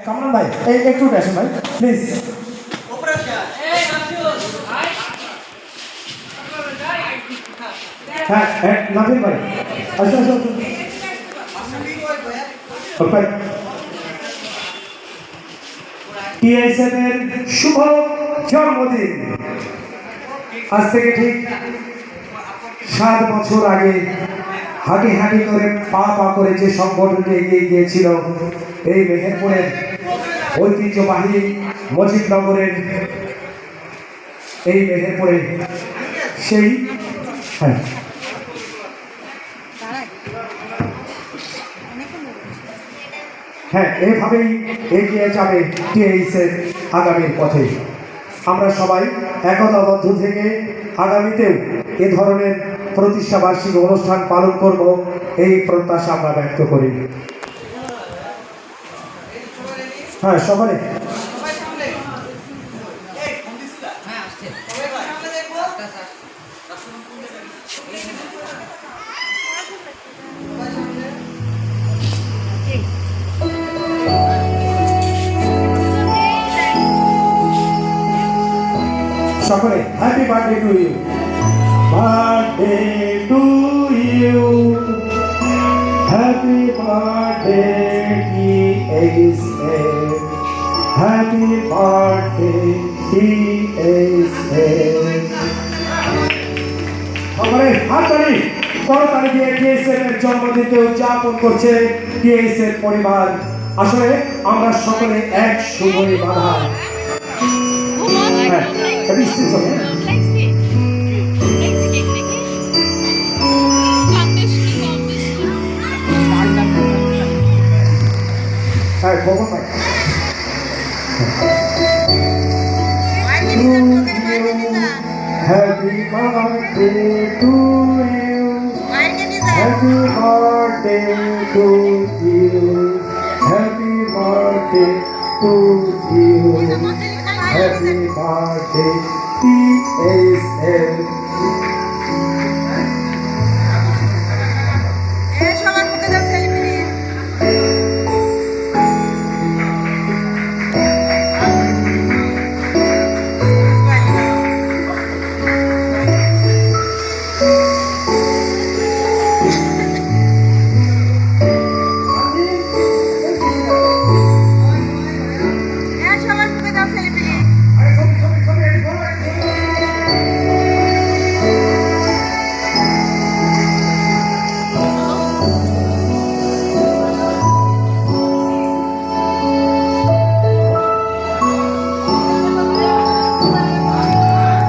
কামরান ভাই একটু আসেন ভাই প্লিজ। হ্যাঁ হ্যাঁ নাবিল ভাই আসুন আসুন ভাই। টিআইএসএফ এর শুভ জন্মদিন। আজ থেকে ঠিক 7 বছর আগে হাঁটি হাঁটি করে পা পা করে যে সংগঠনটি এগিয়ে গিয়েছিল এই মেহেরপুরের ঐতিহ্যবাহী মজিদনগরের এই মেহেরপুরে সেই হ্যাঁ এভাবেই এগিয়ে যাবে টিআইএসএফ আগামীর পথে। আমরা সবাই একতাবদ্ধ থেকে আগামীতেও এ ধরনের প্রতিষ্ঠা বার্ষিকী অনুষ্ঠান পালন করব এই প্রত্যাশা আমরা ব্যক্ত করি। হ্যাঁ সবাই সকলে happy birthday to you, birthday to you, happy birthday THF, happy birthday THF. সকলে হাততালি করতালি দিয়ে টিএইচএফ এর জন্মদিনকে উদযাপন করছে টিএইচএফ পরিবার। আসলে আমরা সকলে এক শুভই বাধা। Happy birthday to you, happy birthday to you, happy birthday to you, happy birthday TSL.